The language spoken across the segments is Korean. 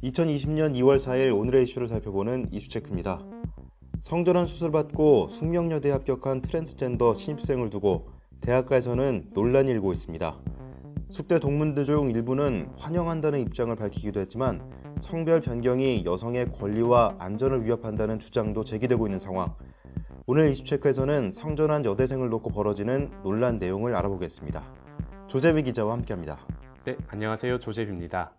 2020년 2월 4일 오늘의 이슈를 살펴보는 이슈체크입니다. 성전환 수술 받고 숙명여대에 합격한 트랜스젠더 신입생을 두고 대학가에서는 논란이 일고 있습니다. 숙대 동문들 중 일부는 환영한다는 입장을 밝히기도 했지만 성별 변경이 여성의 권리와 안전을 위협한다는 주장도 제기되고 있는 상황. 오늘 이슈체크에서는 성전환 여대생을 놓고 벌어지는 논란 내용을 알아보겠습니다. 조재비 기자와 함께합니다. 네, 안녕하세요. 조재비입니다.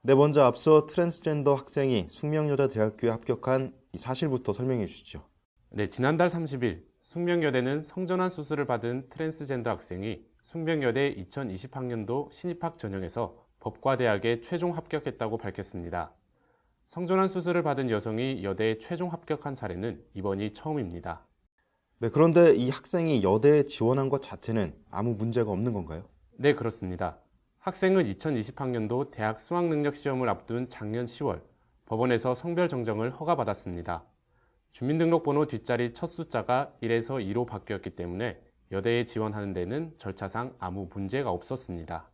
네, 먼저 앞서 트랜스젠더 학생이 숙명여자대학교에 합격한 이 사실부터 설명해 주시죠. 네, 지난달 30일 숙명여대는 성전환 수술을 받은 트랜스젠더 학생이 숙명여대 2020학년도 신입학 전형에서 법과대학에 최종 합격했다고 밝혔습니다. 성전환 수술을 받은 여성이 여대에 최종 합격한 사례는 이번이 처음입니다. 네, 그런데 이 학생이 여대에 지원한 것 자체는 아무 문제가 없는 건가요? 네, 그렇습니다. 학생은 2020학년도 대학 수학능력시험을 앞둔 작년 10월 법원에서 성별 정정을 허가받았습니다. 주민등록번호 뒷자리 첫 숫자가 1에서 2로 바뀌었기 때문에 여대에 지원하는 데는 절차상 아무 문제가 없었습니다.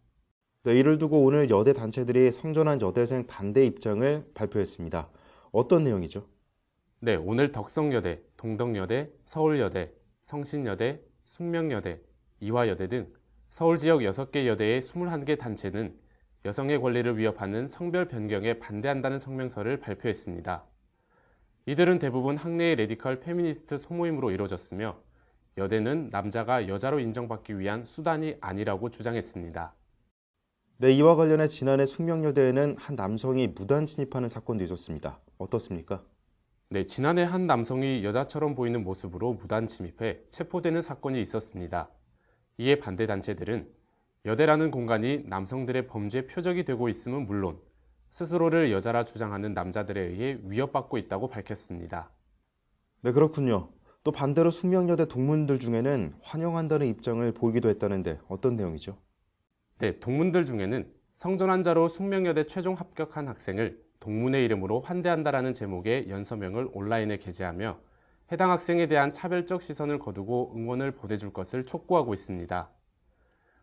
네, 이를 두고 오늘 여대 단체들이 성전환 여대생 반대 입장을 발표했습니다. 어떤 내용이죠? 네, 오늘 덕성여대, 동덕여대, 서울여대, 성신여대, 숙명여대, 이화여대 등 서울 지역 6개 여대의 21개 단체는 여성의 권리를 위협하는 성별 변경에 반대한다는 성명서를 발표했습니다. 이들은 대부분 학내의 레디컬 페미니스트 소모임으로 이루어졌으며 여대는 남자가 여자로 인정받기 위한 수단이 아니라고 주장했습니다. 네, 이와 관련해 지난해 숙명여대에는 한 남성이 무단 진입하는 사건도 있었습니다. 어떻습니까? 네, 지난해 한 남성이 여자처럼 보이는 모습으로 무단 침입해 체포되는 사건이 있었습니다. 이에 반대 단체들은 여대라는 공간이 남성들의 범죄 표적이 되고 있음은 물론 스스로를 여자라 주장하는 남자들에 의해 위협받고 있다고 밝혔습니다. 네, 그렇군요. 또 반대로 숙명여대 동문들 중에는 환영한다는 입장을 보이기도 했다는데 어떤 내용이죠? 네, 동문들 중에는 성전환자로 숙명여대 최종 합격한 학생을 동문의 이름으로 환대한다라는 제목의 연서명을 온라인에 게재하며 해당 학생에 대한 차별적 시선을 거두고 응원을 보내줄 것을 촉구하고 있습니다.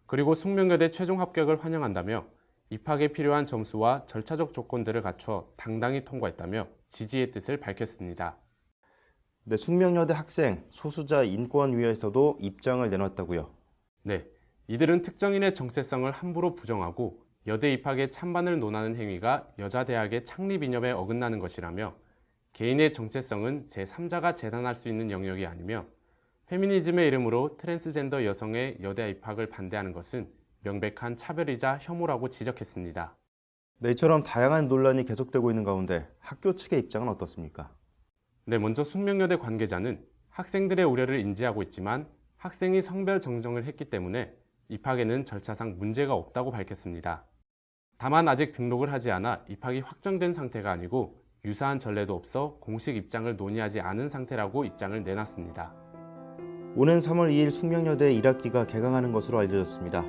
그리고 숙명여대 최종 합격을 환영한다며 입학에 필요한 점수와 절차적 조건들을 갖춰 당당히 통과했다며 지지의 뜻을 밝혔습니다. 네, 숙명여대 학생 소수자 인권위에서도 입장을 내놨다고요. 네, 이들은 특정인의 정체성을 함부로 부정하고 여대 입학에 찬반을 논하는 행위가 여자대학의 창립 이념에 어긋나는 것이라며 개인의 정체성은 제3자가 재단할 수 있는 영역이 아니며 페미니즘의 이름으로 트랜스젠더 여성의 여대 입학을 반대하는 것은 명백한 차별이자 혐오라고 지적했습니다. 네, 이처럼 다양한 논란이 계속되고 있는 가운데 학교 측의 입장은 어떻습니까? 네, 먼저 숙명여대 관계자는 학생들의 우려를 인지하고 있지만 학생이 성별 정정을 했기 때문에 입학에는 절차상 문제가 없다고 밝혔습니다. 다만 아직 등록을 하지 않아 입학이 확정된 상태가 아니고 유사한 전례도 없어 공식 입장을 논의하지 않은 상태라고 입장을 내놨습니다. 오는 3월 2일 숙명여대 1학기가 개강하는 것으로 알려졌습니다.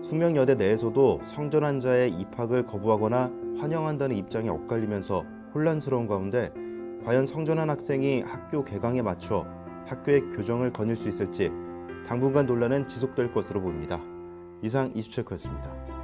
숙명여대 내에서도 성전환자의 입학을 거부하거나 환영한다는 입장이 엇갈리면서 혼란스러운 가운데 과연 성전환 학생이 학교 개강에 맞춰 학교의 교정을 거닐 수 있을지 당분간 논란은 지속될 것으로 보입니다. 이상 이슈체크였습니다.